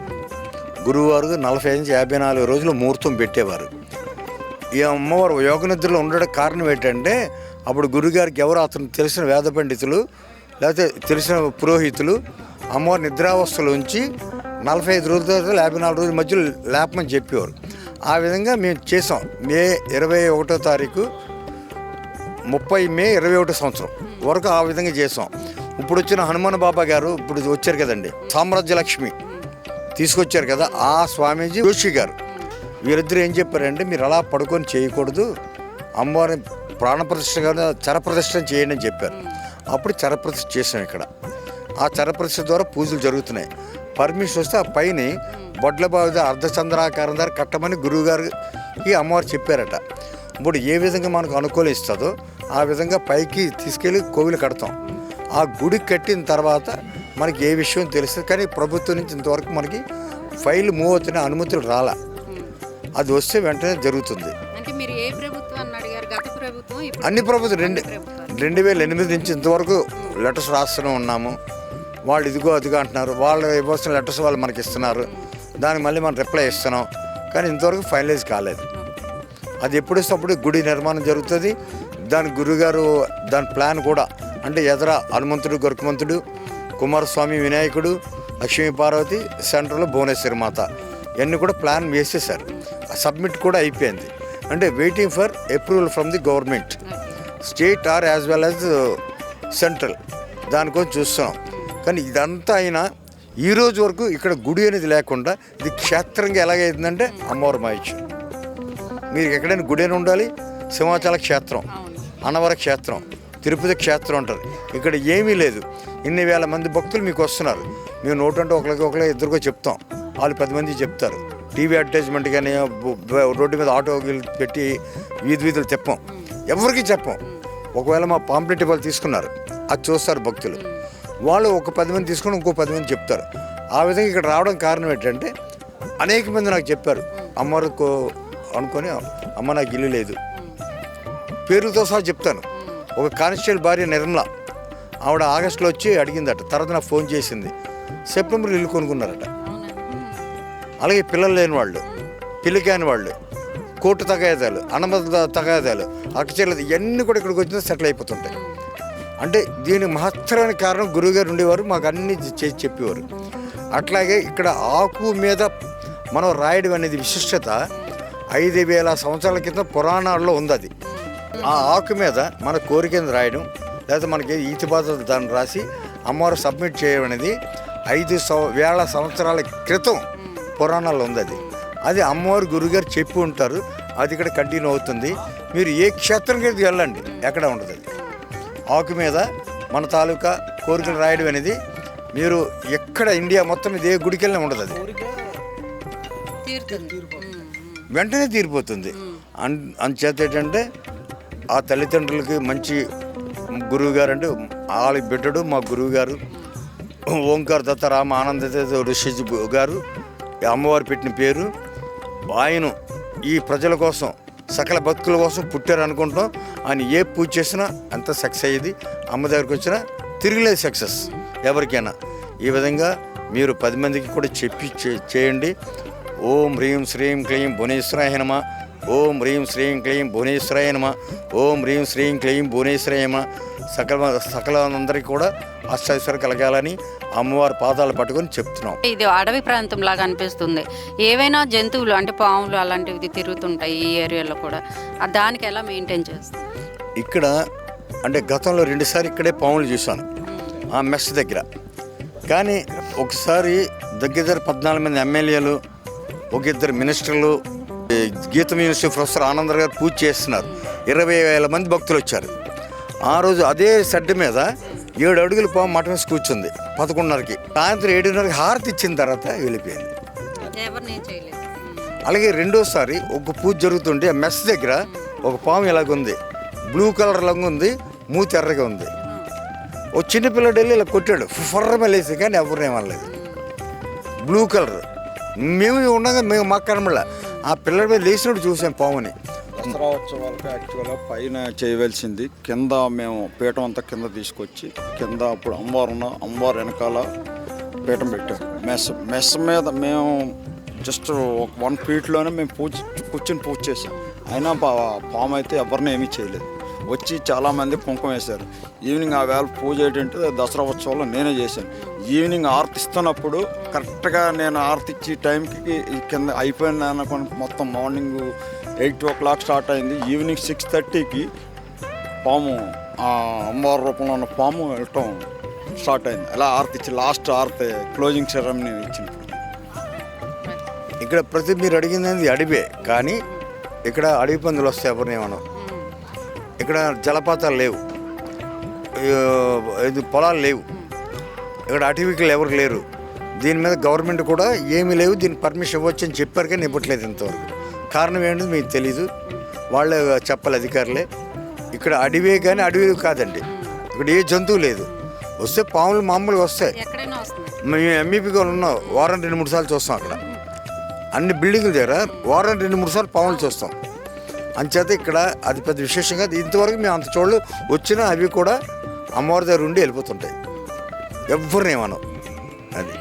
గురువారు 40 నుంచి 54 రోజులు ముహూర్తం పెట్టేవారు. ఈ అమ్మవారు యోగ నిద్రలో ఉండడానికి కారణం ఏంటంటే అప్పుడు గురుగారికి ఎవరు అతను తెలిసిన వేద పండితులు లేకపోతే తెలిసిన పురోహితులు అమ్మవారి నిద్రావస్థలో ఉంచి 45 రోజుల తర్వాత 54 రోజుల మధ్యలో లేపమని చెప్పేవారు. ఆ విధంగా మేము చేసాం. మే 21వ తారీఖు 30 మే 21 సంవత్సరం వరకు ఆ విధంగా చేసాం. ఇప్పుడు వచ్చిన హనుమాన్ బాబా గారు ఇప్పుడు వచ్చారు కదండి, సామ్రాజ్య లక్ష్మి తీసుకొచ్చారు కదా, ఆ స్వామీజీ జోషి గారు వీరిద్దరు ఏం చెప్పారంటే మీరు అలా పడుకొని చేయకూడదు, అమ్మవారి ప్రాణప్రతిష్ఠ చరప్రతిష్ఠ చేయండి అని చెప్పారు. అప్పుడు చరప్రతిష్ఠ చేసాం ఇక్కడ. ఆ చరప్రతిష్ఠ ద్వారా పూజలు జరుగుతున్నాయి. పర్మిషన్ వస్తే ఆ పైన బొడ్లబావి అర్ధచంద్రాకారం ద్వారా కట్టమని గురువుగారికి అమ్మవారు చెప్పారట. ఇప్పుడు ఏ విధంగా మనకు అనుకూలిస్తుందో ఆ విధంగా పైకి తీసుకెళ్ళి కోవిలు కడతాం. ఆ గుడి కట్టిన తర్వాత మనకి ఏ విషయం తెలుస్తుంది. కానీ ప్రభుత్వం నుంచి ఇంతవరకు మనకి ఫైల్ మూవ్ అవుతున్న అనుమతులు రాలా, అది వస్తే వెంటనే జరుగుతుంది. అంటే మీరు ఏ ప్రభుత్వాన్ని అడిగారు? గత ప్రభుత్వం, అన్ని ప్రభుత్వం 2008 నుంచి ఇంతవరకు లెటర్స్ రాస్తూనే ఉన్నాము. వాళ్ళు ఇదిగో అదిగో అంటున్నారు, వాళ్ళు ఇవ్వాల్సిన లెటర్స్ వాళ్ళు మనకి ఇస్తున్నారు, దానికి మళ్ళీ మనం రిప్లై ఇస్తున్నాం. కానీ ఇంతవరకు ఫైనలైజ్ కాలేదు. అది ఎప్పుడు వస్తే అప్పుడు గుడి నిర్మాణం జరుగుతుంది. దాని గురుగారు దాని ప్లాన్ కూడా అంటే ఎదర హనుమంతుడు, గరుకుమంతుడు, కుమారస్వామి, వినాయకుడు, లక్ష్మీ పార్వతి, సెంటర్లో భువనేశ్వరి మాత ఇవన్నీ కూడా ప్లాన్ వేసేసారు. సబ్మిట్ కూడా అయిపోయింది. అంటే waiting for approval from the government, state or as well as central, దానికోసం చూస్తున్నాం. కానీ ఇదంతా అయినా ఈ రోజు వరకు ఇక్కడ గుడి అనేది లేకుండా ఇది క్షేత్రంగా ఎలాగైతుందంటే అమ్మవారి మహేశ్వరం. మీరు ఎక్కడైనా గుడి అని ఉండాలి, సింహాచల క్షేత్రం, అన్నవర క్షేత్రం, తిరుపతి క్షేత్రం అంటారు. ఇక్కడ ఏమీ లేదు. ఇన్ని వేల మంది భక్తులు మీకు వస్తున్నారు. మేము నోటంటే ఒకరికి ఇద్దరికో చెప్తాం, వాళ్ళు 10 మంది చెప్తారు. టీవీ అడ్వర్టైజ్మెంట్ కానీ రోడ్డు మీద ఆటో పెట్టి వీధులు తిప్పం, ఎవరికి చెప్పం. ఒకవేళ మా పాంప్లెట్ వాళ్ళు తీసుకున్నారు, అది చూస్తారు భక్తులు, వాళ్ళు ఒక 10 మంది తీసుకుని ఇంకో 10 మంది చెప్తారు. ఆ విధంగా ఇక్కడ రావడం కారణం ఏంటంటే అనేక మంది నాకు చెప్పారు, అమ్మవారికి అనుకొని అమ్మ నాకు ఇల్లు లేదు, పేరుతో సహా చెప్తాను. ఒక కానిస్టేబుల్ భార్య నిర్మల, ఆవిడ ఆగస్టులో వచ్చి అడిగిందట, తర్వాత నాకు ఫోన్ చేసింది, సెప్టెంబర్లో ఇల్లు కొనుక్కున్నారట. అలాగే పిల్లలు లేని వాళ్ళు, పెళ్లి కాని వాళ్ళు, కోర్టు తగాదాలు, అన్నమత తగాదాలు, అక్కచెల్లెలు ఇవన్నీ కూడా ఇక్కడికి వచ్చినా సెటిల్ అయిపోతుంటాయి. అంటే దీనికి మహత్తరమైన కారణం గురువుగారు ఉండేవారు, మాకు అన్నీ చేసి చెప్పేవారు. అట్లాగే ఇక్కడ ఆకు మీద మనం రాయడం అనేది విశిష్టత 5000 సంవత్సరాల క్రితం పురాణాల్లో ఉంది. అది ఆ ఆకు మీద మన కోరికను రాయడం, లేకపోతే మనకి ఈతి బాధలు దాన్ని రాసి అమ్మవారు సబ్మిట్ చేయడం అనేది 5000 సంవత్సరాల క్రితం పురాణాల్లో ఉంది. అది అమ్మవారు గురుగారు చెప్పి ఉంటారు. అది ఇక్కడ కంటిన్యూ అవుతుంది. మీరు ఏ క్షేత్రంకి వెళ్ళండి, ఎక్కడ ఉండదు. అది ఆకు మీద మన తాలూకా కోరికలు రాయడం అనేది మీరు ఎక్కడ ఇండియా మొత్తం ఇది ఏ గుడికి వెళ్ళినా ఉండదు. అది వెంటనే తీరిపోతుంది. అంచేత ఏంటంటే ఆ తల్లిదండ్రులకి మంచి గురువు గారు అంటే వాళ్ళ బిడ్డడు మా గురువు గారు ఓంకార్ దత్త రామ ఆనంద ఋషిజీ గారు, అమ్మవారు పెట్టిన పేరు. ఆయన ఈ ప్రజల కోసం, సకల భక్తుల కోసం పుట్టారు అనుకుంటాం. ఆయన ఏ పూజ చేసినా అంత సక్సెస్ అయ్యేది. అమ్మ దగ్గరికి వచ్చినా తిరిగిలేదు సక్సెస్ ఎవరికైనా. ఈ విధంగా మీరు 10 మందికి కూడా చెప్పి చేయండి. ఓం హ్రీం శ్రీం క్లీం భువనేశ్వరాయ నమః. ఓం హ్రీం శ్రీం క్లీం భువనేశ్వరాయ నమః. ఓం హ్రీం శ్రీం క్లీం భువనేశ్వరాయ నమః. సకలందరికీ కూడా అష్టైశ్వర్యం కలగాలని అమ్మవారి పాదాలు పట్టుకొని చెప్తున్నాం. ఇది అడవి ప్రాంతం లాగా అనిపిస్తుంది. ఏవైనా జంతువులు అంటే పాములు అలాంటివి తిరుగుతుంటాయి ఈ ఏరియాలో కూడా. దానికి ఎలా మెయింటైన్ చేస్తాం? ఇక్కడ అంటే గతంలో 2 సార్లు ఇక్కడే పాములు చూశాను ఆ మెస్ దగ్గర. కానీ ఒకసారి దగ్గర 14 మంది ఎమ్మెల్యేలు, ఒక 2 మినిస్టర్లు, గీతం యూనివర్సిటీ ప్రొఫెసర్ ఆనందరావు గారు పూజ చేస్తున్నారు. 20,000 మంది భక్తులు వచ్చారు. ఆ రోజు అదే షెడ్ మీద 7 అడుగుల పాము మటన్ వేసి కూర్చుంది 11:30కి. సాయంత్రం 7:30కి హారతి ఇచ్చిన తర్వాత వెళ్ళిపోయింది. అలాగే రెండోసారి ఒక పూజ జరుగుతుంటే ఆ మెస్ దగ్గర ఒక పాము ఇలాగుంది, బ్లూ కలర్ లాగా ఉంది, మూతి ఎర్రగా ఉంది. ఓ చిన్నపిల్లడు వెళ్ళి ఇలా కొట్టాడు, ఫర్రమేసి, కానీ ఎవరు ఏమనలేదు. బ్లూ కలర్ మేము ఉండగా మాకు కనబడలే. ఆ పిల్లడి మీద లేచినట్టు చూసాం పాముని. దసరా ఉత్సవాలకు యాక్చువల్గా పైన చేయవలసింది, కింద మేము పీఠం అంతా కింద తీసుకొచ్చి కింద అప్పుడు అమ్మవారు వెనకాల పీఠం పెట్టాం. మెస్ మీద మేము జస్ట్ 1 ఫీట్లోనే మేము కూర్చొని పూజ చేసాం. అయినా పాము అయితే ఎవరిని ఏమీ చేయలేదు. వచ్చి చాలామంది కుంకుమ వేశారు. ఈవినింగ్ ఆ వేళ పూజ ఏంటంటే దసరా ఉత్సవాల్లో నేనే చేశాను. ఈవినింగ్ ఆరతి ఇస్తున్నప్పుడు కరెక్ట్గా నేను ఆరతి ఇచ్చి టైంకి కింద అయిపోయింది అనుకుని మొత్తం మార్నింగ్ 8 o'clock స్టార్ట్ అయింది. ఈవినింగ్ 6:30కి పాము అమ్మవారి రూపంలో ఉన్న పాము వెళ్ళటం స్టార్ట్ అయింది. అలా ఆరతి ఇచ్చి లాస్ట్ ఆరతి క్లోజింగ్ సెరమనీ ఇచ్చినప్పుడు. ఇక్కడ ప్రతి మీరు అడిగింది అడివే, కానీ ఇక్కడ అడవి పందులు వస్తాయి, ఎవరినేమన్నా. ఇక్కడ జలపాతాలు లేవు, ఇది పొలాలు లేవు, ఇక్కడ అటవీకులు ఎవరు లేరు. దీని మీద గవర్నమెంట్ కూడా ఏమీ లేవు, దీనికి పర్మిషన్ ఇవ్వచ్చు అని చెప్పారు కానీ ఇవ్వట్లేదు ఇంతవరకు. కారణం ఏంటో మీకు తెలీదు, వాళ్ళే చెప్పాలి అధికారులే. ఇక్కడ అడవే కానీ అడవి కాదండి, ఇక్కడ ఏ జంతువు లేదు. వస్తే పాములు మామూలుగా వస్తాయి. మేము ఎంఈపీగా ఉన్నాం, వారం 2-3 సార్లు చూస్తాం. అక్కడ అన్ని బిల్డింగుల దగ్గర వారం 2-3 సార్లు పాములు చూస్తాం. అంచేత ఇక్కడ అది పెద్ద విశేషంగా ఇంతవరకు మేము అంత చోళ్ళు వచ్చినా అవి కూడా అమ్మవారి దగ్గర ఉండి వెళ్ళిపోతుంటాయి, ఎవరిని ఏమనం. అది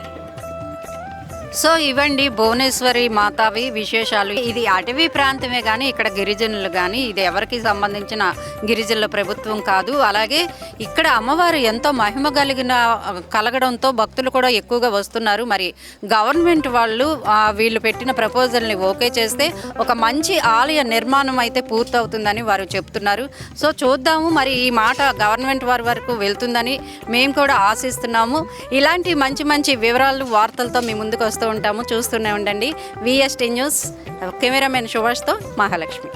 సో ఇవండి భువనేశ్వరి మాతావి విశేషాలు. ఇది అటవీ ప్రాంతమే కానీ ఇక్కడ గిరిజనులు కానీ ఇది ఎవరికి సంబంధించిన గిరిజనుల ప్రభుత్వం కాదు. అలాగే ఇక్కడ అమ్మవారు ఎంతో మహిమ కలగడంతో భక్తులు కూడా ఎక్కువగా వస్తున్నారు. మరి గవర్నమెంట్ వాళ్ళు వీళ్ళు పెట్టిన ప్రపోజల్ని ఓకే చేస్తే ఒక మంచి ఆలయ నిర్మాణం అయితే పూర్తవుతుందని వారు చెప్తున్నారు. సో చూద్దాము, మరి ఈ మాట గవర్నమెంట్ వారి వరకు వెళ్తుందని మేము కూడా ఆశిస్తున్నాము. ఇలాంటి మంచి మంచి వివరాలు వార్తలతో మీ ముందుకు వస్తూ ఉంటాము. చూస్తూనే ఉండండి VST న్యూస్. కెమెరామెన్ సుభాష్తో మహాలక్ష్మి.